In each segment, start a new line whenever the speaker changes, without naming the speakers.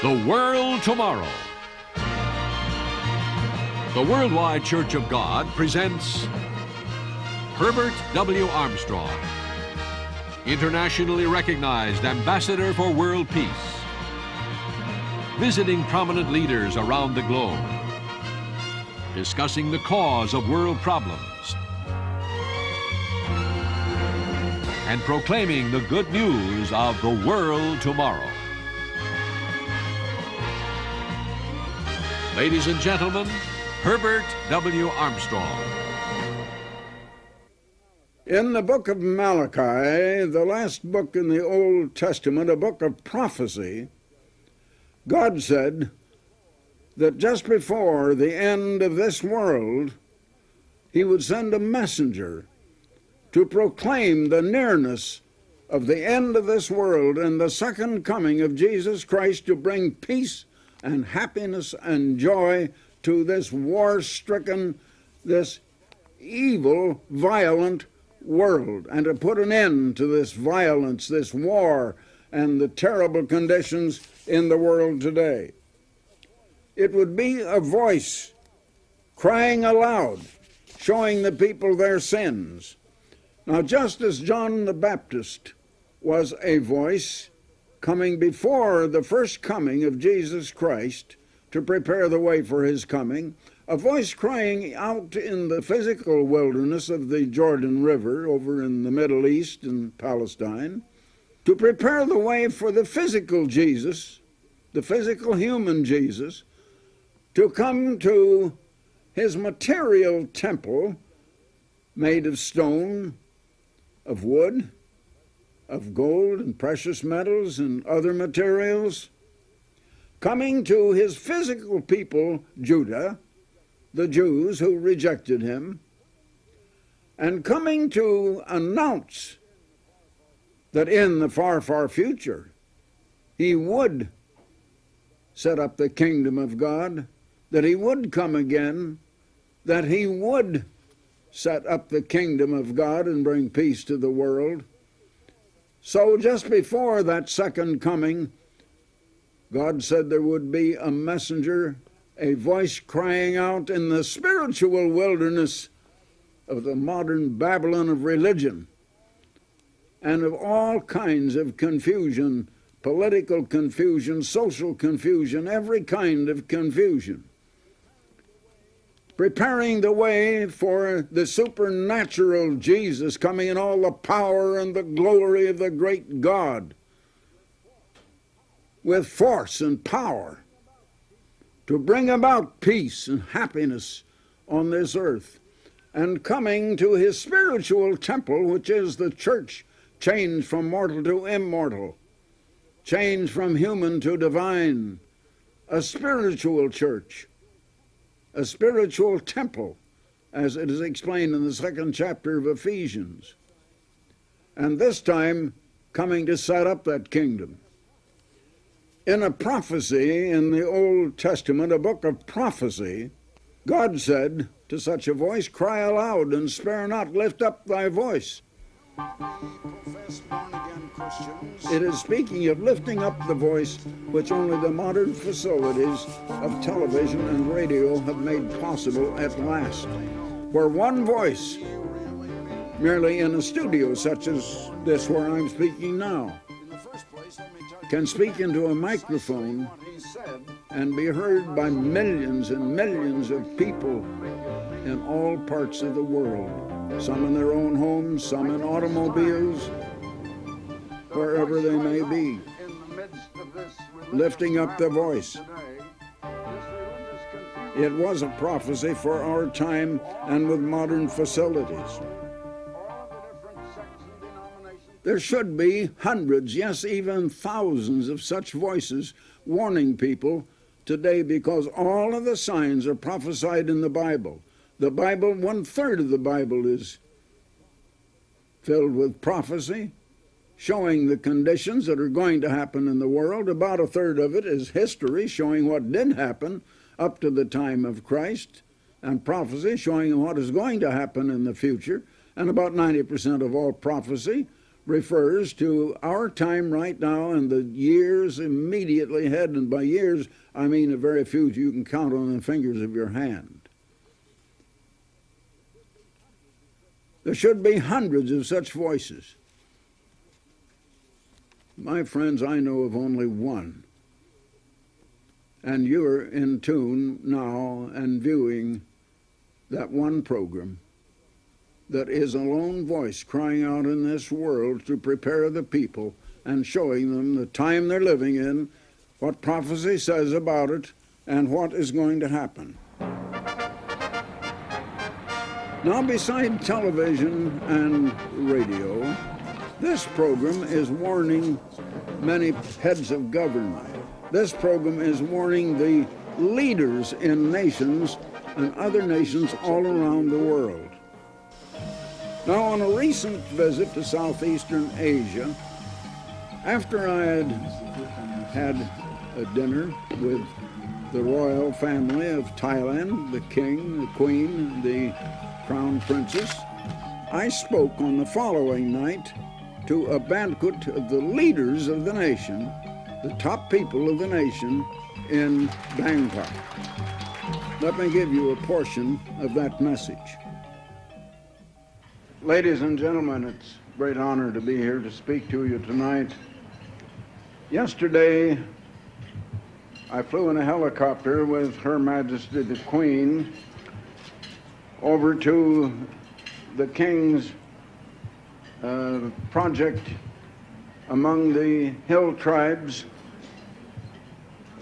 The World Tomorrow. The Worldwide Church of God presents Herbert W. Armstrong, internationally recognized ambassador for world peace, visiting prominent leaders around the globe, discussing the cause of world problems, and proclaiming the good news of the world tomorrow. Ladies and gentlemen, Herbert W. Armstrong.
In the book of Malachi, the last book in the Old Testament, a book of prophecy, God said that just before the end of this world, he would send a messenger to proclaim the nearness of the end of this world and the second coming of Jesus Christ to bring peace and happiness and joy to this war-stricken, this evil, violent world, and to put an end to this violence, this war, and the terrible conditions in the world today. It would be a voice crying aloud, showing the people their sins. Now, just as John the Baptist was a voice coming before the first coming of Jesus Christ to prepare the way for his coming, a voice crying out in the physical wilderness of the Jordan River over in the Middle East and Palestine, to prepare the way for the physical Jesus, the physical human Jesus, to come to his material temple made of stone, of wood, of gold and precious metals and other materials, coming to his physical people, Judah, the Jews who rejected him, and coming to announce that in the far, far future he would set up the kingdom of God, that he would come again, that he would set up the kingdom of God and bring peace to the world. So just before that second coming, God said there would be a messenger, a voice crying out in the spiritual wilderness of the modern Babylon of religion and of all kinds of confusion, political confusion, social confusion, every kind of confusion, preparing the way for the supernatural Jesus coming in all the power and the glory of the great God with force and power to bring about peace and happiness on this earth, and coming to his spiritual temple, which is the church, changed from mortal to immortal, changed from human to divine, a spiritual church, a spiritual temple, as it is explained in the second chapter of Ephesians, and this time coming to set up that kingdom. In a prophecy in the Old Testament, a book of prophecy, God said to such a voice, "Cry aloud and spare not, lift up thy voice." It is speaking of lifting up the voice, which only the modern facilities of television and radio have made possible at last, where one voice, merely in a studio such as this where I'm speaking now, can speak into a microphone and be heard by millions and millions of people in all parts of the world, some in their own homes, some in automobiles, wherever they may be, lifting up the voice. It was a prophecy for our time and with modern facilities. There should be hundreds, yes, even thousands of such voices warning people today, because all of the signs are prophesied in the Bible. The Bible, 1/3 of the Bible is filled with prophecy, showing the conditions that are going to happen in the world. About 1/3 of it is history, showing what did happen up to the time of Christ, and prophecy showing what is going to happen in the future. And about 90% of all prophecy refers to our time right now and the years immediately ahead. And by years, I mean a very few you can count on the fingers of your hand. There should be hundreds of such voices. My friends, I know of only one. And you're in tune now and viewing that one program that is a lone voice crying out in this world to prepare the people and showing them the time they're living in, what prophecy says about it, and what is going to happen. Now, beside television and radio, this program is warning many heads of government. This program is warning the leaders in nations and other nations all around the world. Now, on a recent visit to Southeastern Asia, after I had a dinner with the royal family of Thailand, the king, the queen, the crown princess, I spoke on the following night to a banquet of the leaders of the nation, the top people of the nation in Bangkok. Let me give you a portion of that message. Ladies and gentlemen, it's a great honor to be here to speak to you tonight. Yesterday, I flew in a helicopter with Her Majesty the Queen over to the King's project among the hill tribes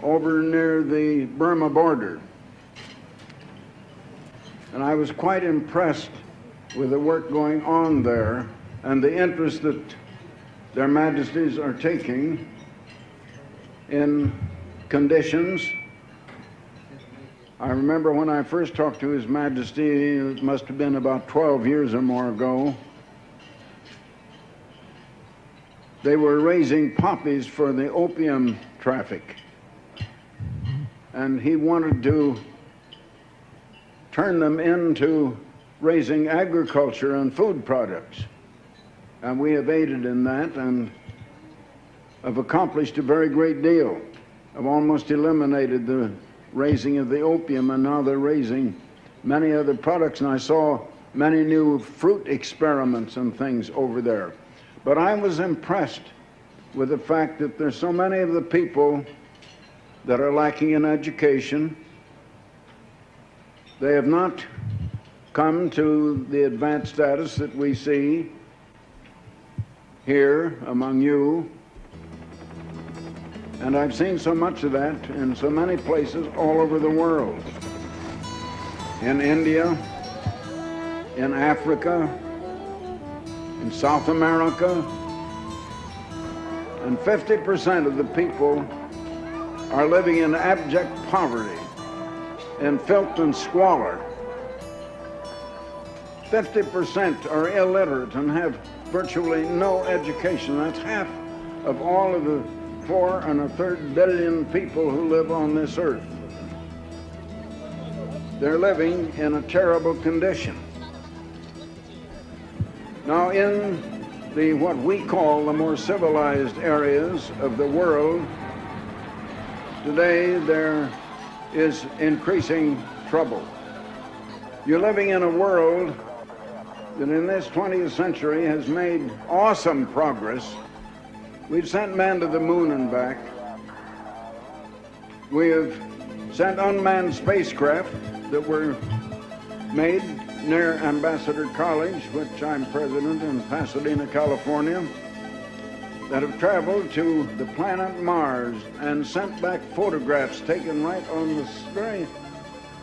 over near the Burma border. And I was quite impressed with the work going on there and the interest that their majesties are taking in conditions. I remember when I first talked to His Majesty, it must have been about 12 years or more ago, they were raising poppies for the opium traffic. And he wanted to turn them into raising agriculture and food products. And we have aided in that and have accomplished a very great deal. Have almost eliminated the raising of the opium, and now they're raising many other products. And I saw many new fruit experiments and things over there. But I was impressed with the fact that there's so many of the people that are lacking in education. They have not come to the advanced status that we see here among you. And I've seen so much of that in so many places all over the world. In India, in Africa, in South America, and 50% of the people are living in abject poverty, in filth and squalor. 50% are illiterate and have virtually no education. That's half of all of the 4 1/3 billion people who live on this earth. They're living in a terrible condition. Now, in the what we call the more civilized areas of the world, today there is increasing trouble. You're living in a world that in this 20th century has made awesome progress. We've sent men to the moon and back. We have sent unmanned spacecraft that were made near Ambassador College, which I'm president in Pasadena, California, that have traveled to the planet Mars and sent back photographs taken right on the very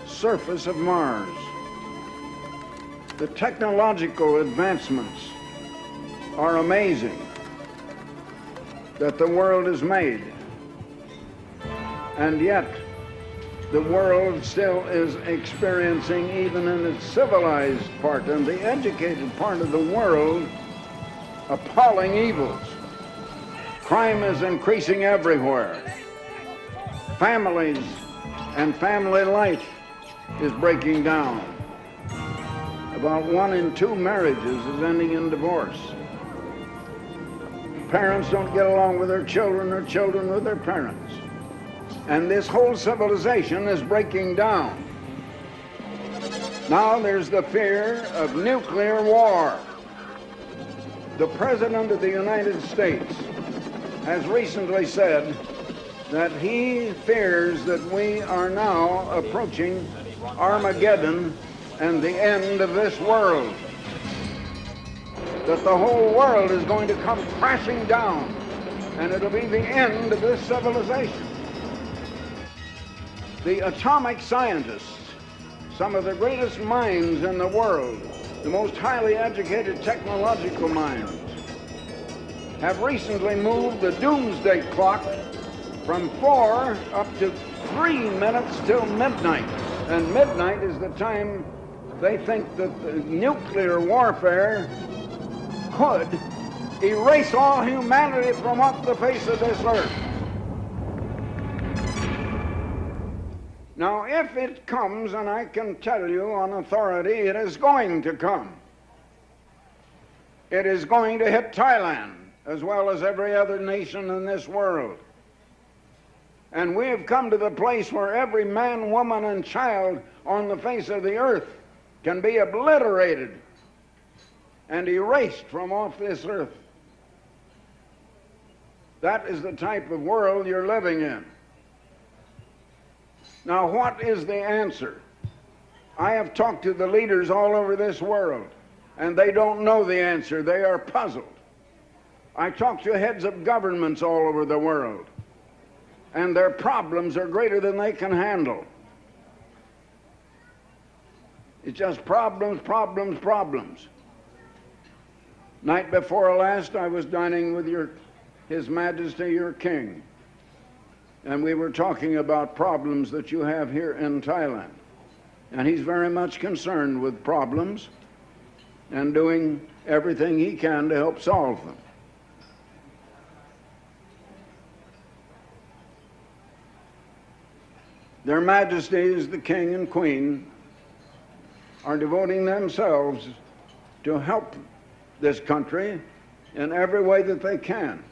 surface of Mars. The technological advancements are amazing that the world has made. And yet, the world still is experiencing, even in its civilized part and the educated part of the world, appalling evils. Crime is increasing everywhere. Families and family life is breaking down. About 1 in 2 marriages is ending in divorce. parents don't get along with their children, or children with their parents. And this whole civilization is breaking down. Now there's the fear of nuclear war. The President of the United States has recently said that he fears that we are now approaching Armageddon and the end of this world. That the whole world is going to come crashing down, and it'll be the end of this civilization. The atomic scientists, some of the greatest minds in the world, the most highly educated technological minds, have recently moved the doomsday clock from 4 up to 3 minutes till midnight. And midnight is the time they think that the nuclear warfare could erase all humanity from off the face of this earth. Now, if it comes, and I can tell you on authority, it is going to come. It is going to hit Thailand as well as every other nation in this world. And we have come to the place where every man, woman, and child on the face of the earth can be obliterated and erased from off this earth. That is the type of world you're living in. Now, what is the answer? I have talked to the leaders all over this world, and they don't know the answer. They are puzzled. I talk to heads of governments all over the world, and their problems are greater than they can handle. It's just problems, problems, problems. Night before last, I was dining with His Majesty, your King, and we were talking about problems that you have here in Thailand. And he's very much concerned with problems and doing everything he can to help solve them. Their Majesties, the King and Queen, are devoting themselves to help this country in every way that they can.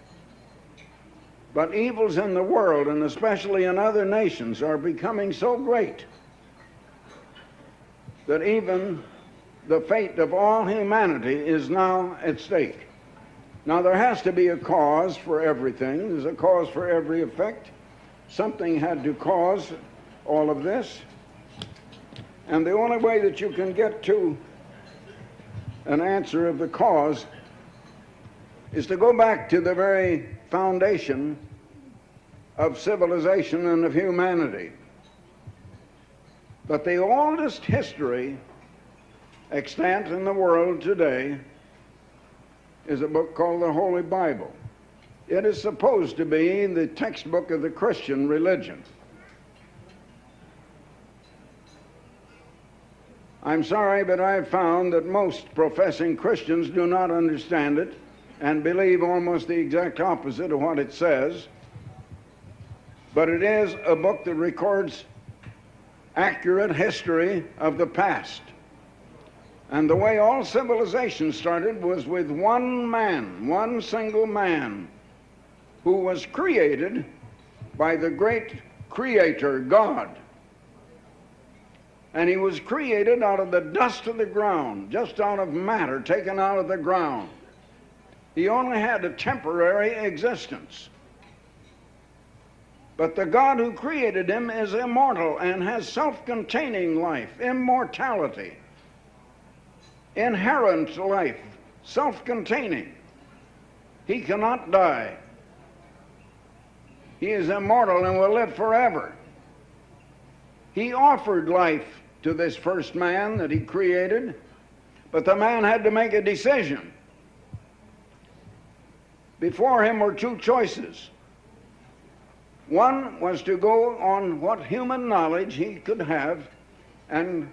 But evils in the world, and especially in other nations, are becoming so great that even the fate of all humanity is now at stake. Now, there has to be a cause for everything. There's a cause for every effect. Something had to cause all of this. And the only way that you can get to an answer of the cause is to go back to the very foundation of civilization and of humanity. But the oldest history extant in the world today is a book called the Holy Bible. It is supposed to be the textbook of the Christian religion. I'm sorry, but I've found that most professing Christians do not understand it and believe almost the exact opposite of what it says. But it is a book that records accurate history of the past. And the way all civilization started was with one man, one single man, who was created by the great Creator, God. And he was created out of the dust of the ground, just out of matter taken out of the ground. He only had a temporary existence. But the God who created him is immortal and has self-containing life, immortality, inherent life, self-containing. He cannot die. He is immortal and will live forever. He offered life to this first man that he created, but the man had to make a decision. Before him were two choices. One was to go on what human knowledge he could have and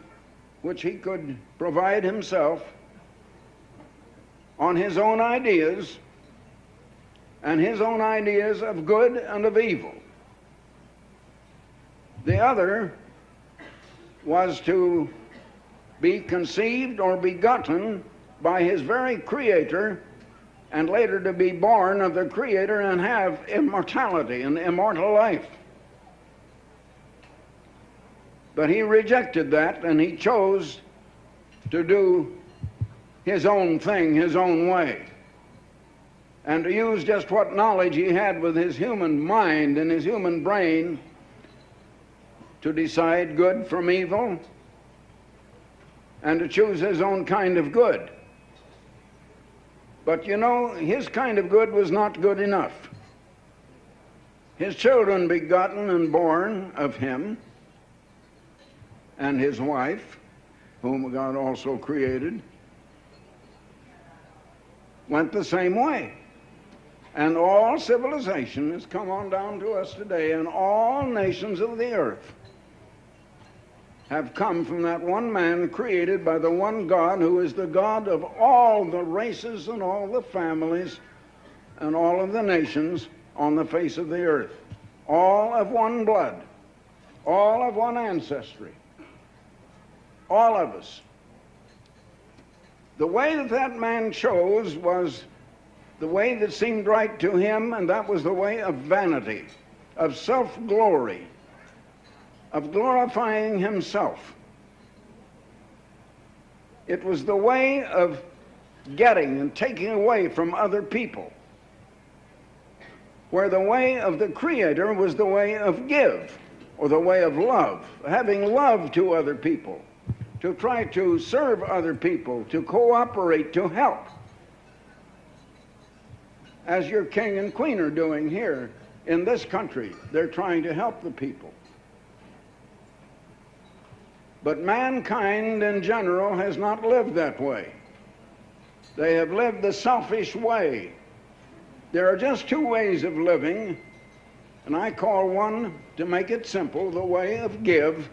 which he could provide himself, on his own ideas and his own ideas of good and of evil. The other was to be conceived or begotten by his very Creator and later to be born of the Creator and have immortality and immortal life. But he rejected that, and he chose to do his own thing, his own way, and to use just what knowledge he had with his human mind and his human brain to decide good from evil and to choose his own kind of good. But you know, his kind of good was not good enough. His children begotten and born of him and his wife, whom God also created, went the same way. And all civilization has come on down to us today, and all nations of the earth have come from that one man created by the one God, who is the God of all the races and all the families and all of the nations on the face of the earth. All of one blood, all of one ancestry, all of us. The way that that man chose was the way that seemed right to him, and that was the way of vanity, of self-glory, of glorifying himself. It was the way of getting and taking away from other people, where the way of the Creator was the way of give, or the way of love, having love to other people, to try to serve other people, to cooperate, to help, as your king and queen are doing here in this country. They're trying to help the people. But mankind in general has not lived that way. They have lived the selfish way. There are just two ways of living, and I call one, to make it simple, the way of give.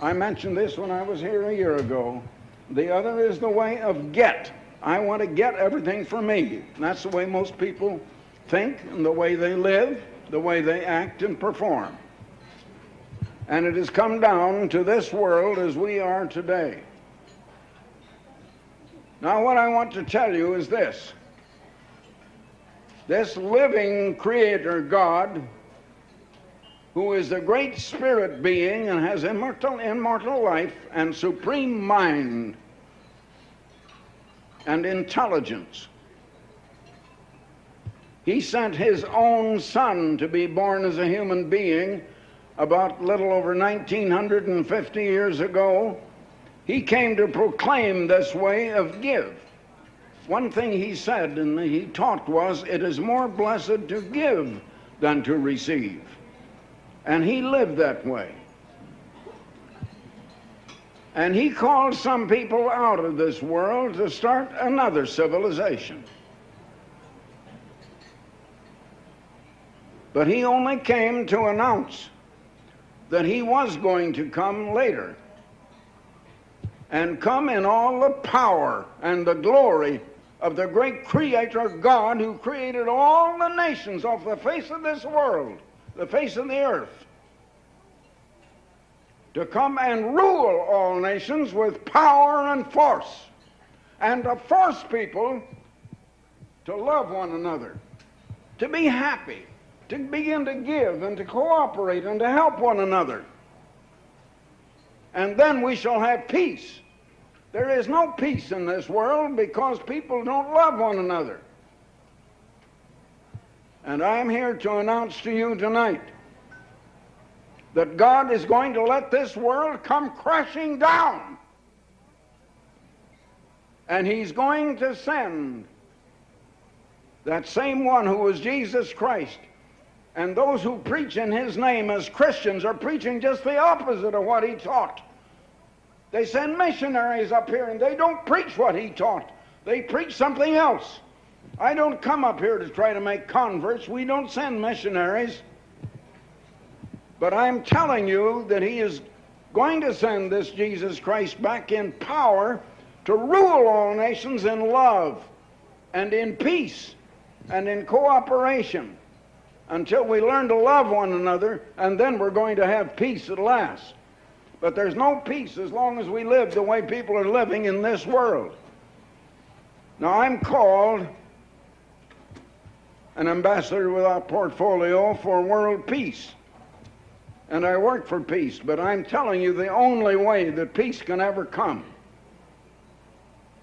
I mentioned this when I was here a year ago. The other is the way of get. I want to get everything for me. And that's the way most people think, and the way they live, the way they act and perform. And it has come down to this world as we are today. Now, what I want to tell you is this. This living Creator God, who is the great spirit being and has immortal life and supreme mind and intelligence, he sent his own son to be born as a human being about a little over 1950 years ago. He came to proclaim this way of give. One thing he said and he taught was, it is more blessed to give than to receive. And he lived that way. And he called some people out of this world to start another civilization. But he only came to announce that he was going to come later, and come in all the power and the glory of the great Creator God, who created all the nations off the face of this world, the face of the earth, to come and rule all nations with power and force, and to force people to love one another, to be happy, to begin to give and to cooperate and to help one another. And then we shall have peace. There is no peace in this world because people don't love one another. And I am here to announce to you tonight that God is going to let this world come crashing down. And he's going to send that same one who was Jesus Christ. And those who preach in his name as Christians are preaching just the opposite of what he taught. They send missionaries up here and they don't preach what he taught. They preach something else. I don't come up here to try to make converts. We don't send missionaries. But I'm telling you that he is going to send this Jesus Christ back in power to rule all nations in love and in peace and in cooperation, until we learn to love one another, and then we're going to have peace at last. But there's no peace as long as we live the way people are living in this world. Now, I'm called an ambassador without portfolio for world peace. And I work for peace, but I'm telling you the only way that peace can ever come.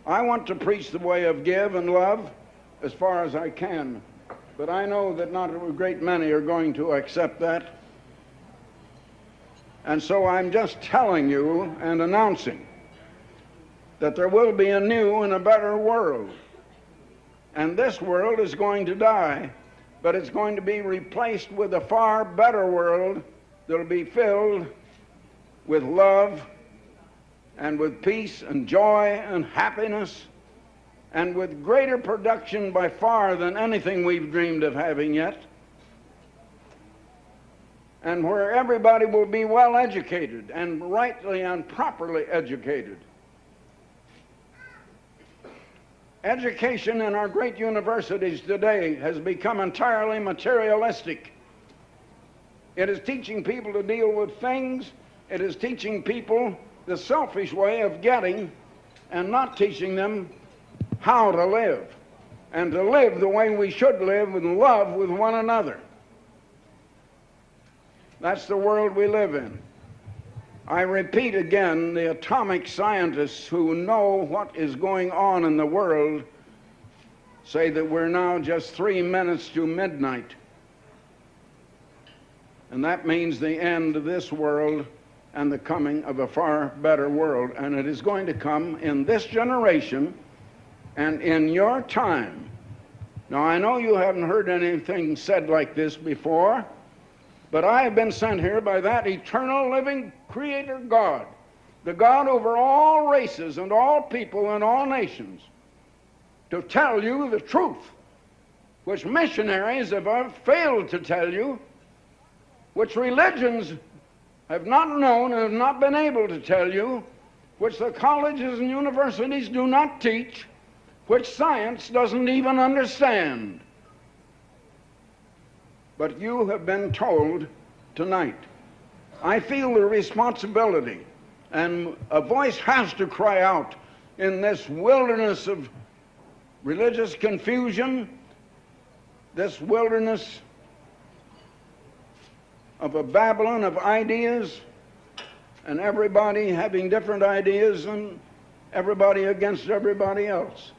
I want to preach the way of give and love as far as I can, but I know that not a great many are going to accept that. And so I'm just telling you and announcing that there will be a new and a better world. And this world is going to die, but it's going to be replaced with a far better world that will be filled with love and with peace and joy and happiness and with greater production by far than anything we've dreamed of having yet, and where everybody will be well educated and rightly and properly educated. Education in our great universities today has become entirely materialistic. It is teaching people to deal with things. It is teaching people the selfish way of getting and not teaching them how to live and to live the way we should live in love with one another. That's the world we live in. I repeat again, the atomic scientists who know what is going on in the world say that we're now just 3 minutes to midnight. And that means the end of this world and the coming of a far better world. And it is going to come in this generation and in your time. Now, I know you haven't heard anything said like this before, but I have been sent here by that eternal living Creator God, the God over all races and all people and all nations, to tell you the truth, which missionaries have failed to tell you, which religions have not known and have not been able to tell you, which the colleges and universities do not teach, which science doesn't even understand. But you have been told tonight. I feel the responsibility, and a voice has to cry out in this wilderness of religious confusion, this wilderness of a Babylon of ideas, and everybody having different ideas and everybody against everybody else.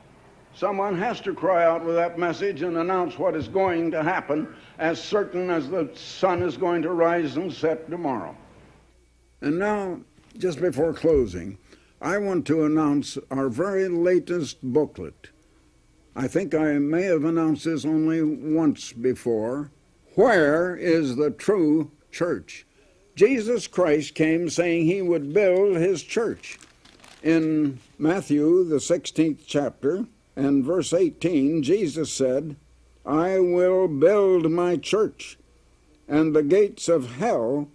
Someone has to cry out with that message and announce what is going to happen, as certain as the sun is going to rise and set tomorrow. And now, just before closing, I want to announce our very latest booklet. I think I may have announced this only once before. Where is the true church? Jesus Christ came saying he would build his church. In Matthew, the 16th chapter, and verse 18, Jesus said, I will build my church, and the gates of hell,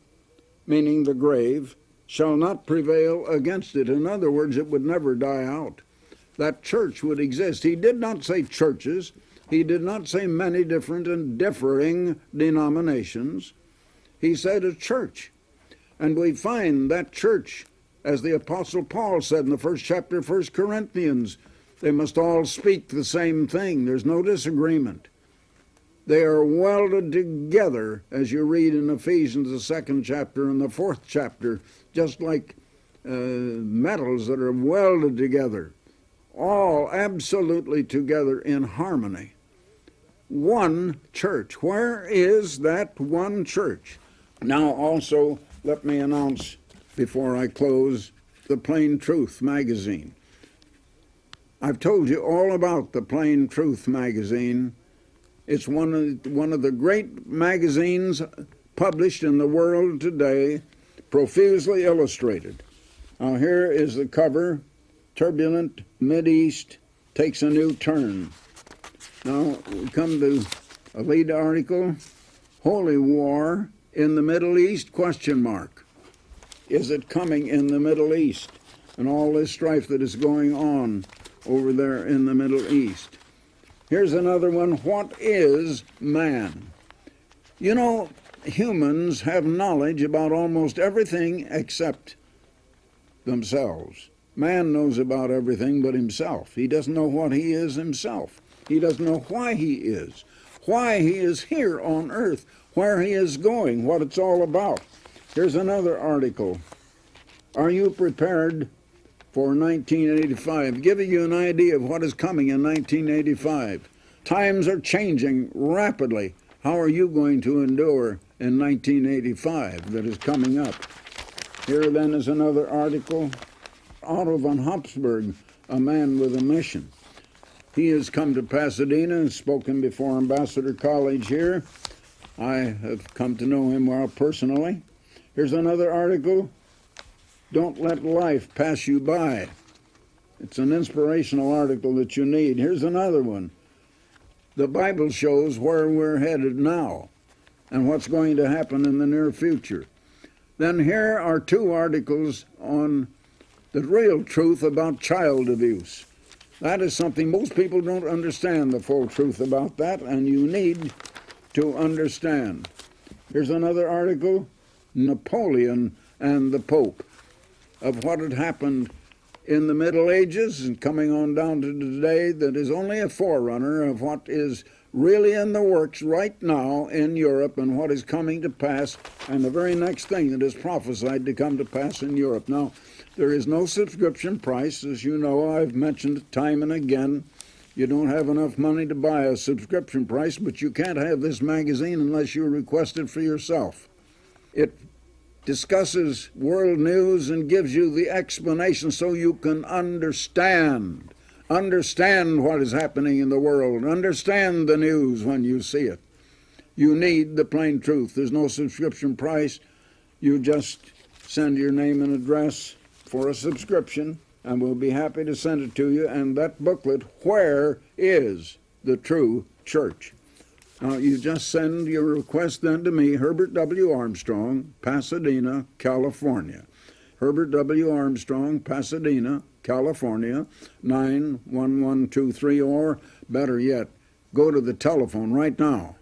meaning the grave, shall not prevail against it. In other words, it would never die out. That church would exist. He did not say churches. He did not say many different and differing denominations. He said a church. And we find that church, as the Apostle Paul said in the first chapter of 1 Corinthians, they must all speak the same thing. There's no disagreement. They are welded together, as you read in Ephesians, the 2nd chapter and the 4th chapter, just like metals that are welded together, all absolutely together in harmony. One church. Where is that one church? Now also, let me announce, before I close, the Plain Truth magazine. I've told you all about the Plain Truth magazine. It's one of the great magazines published in the world today, profusely illustrated. Now here is the cover. Turbulent Mideast takes a new turn. Now we come to a lead article, Holy War in the Middle East, ? Is it coming in the Middle East? And all this strife that is going on over there in the Middle East. Here's another one, what is man? You know, humans have knowledge about almost everything except themselves. Man knows about everything but himself. He doesn't know what he is himself. He doesn't know why he is. why he is here on earth, where he is going, what it's all about. Here's another article. Are you prepared for 1985? Giving you an idea of what is coming in 1985. Times are changing rapidly. How are you going to endure in 1985 that is coming up? Here then is another article. Otto von Habsburg, a man with a mission. He has come to Pasadena and spoken before Ambassador College here. I have come to know him well personally. Here's another article. Don't let life pass you by. It's an inspirational article that you need. Here's another one. The Bible shows where we're headed now and what's going to happen in the near future. Then here are two articles on the real truth about child abuse. That is something most people don't understand, the full truth about that, and you need to understand. Here's another article, Napoleon and the Pope, of what had happened in the Middle Ages and coming on down to today, that is only a forerunner of what is really in the works right now in Europe and what is coming to pass, and the very next thing that is prophesied to come to pass in Europe. Now, there is no subscription price. As you know, I've mentioned it time and again. You don't have enough money to buy a subscription price, but you can't have this magazine unless you request it for yourself. It discusses world news and gives you the explanation so you can understand what is happening in the world, understand the news when you see it. You need the plain truth. There's no subscription price. You just send your name and address for a subscription, and we'll be happy to send it to you. And that booklet, Where is the True Church? Now, you just send your request then to me, Herbert W. Armstrong, Pasadena, California. Herbert W. Armstrong, Pasadena, California, 91123, or better yet, go to the telephone right now.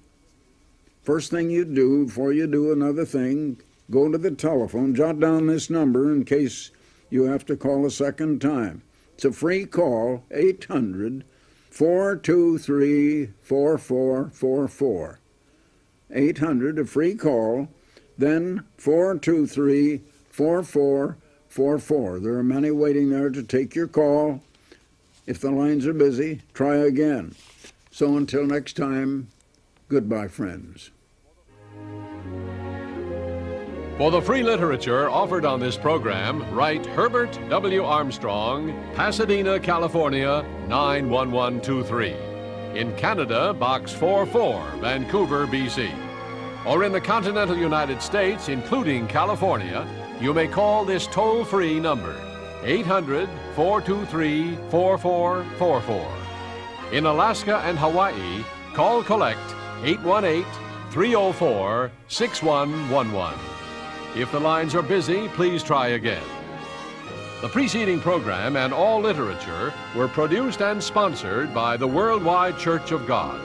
First thing you do, before you do another thing, go to the telephone, jot down this number in case you have to call a second time. It's a free call, 800-423-4444. 800, a free call, then 423-4444. There are many waiting there to take your call. If the lines are busy, try again. So until next time, goodbye, friends.
For the free literature offered on this program, write Herbert W. Armstrong, Pasadena, California, 91123. In Canada, Box 44, Vancouver, BC. Or in the continental United States, including California, you may call this toll-free number, 800-423-4444. In Alaska and Hawaii, call collect 818-304-6111. If the lines are busy, please try again. The preceding program and all literature were produced and sponsored by the Worldwide Church of God.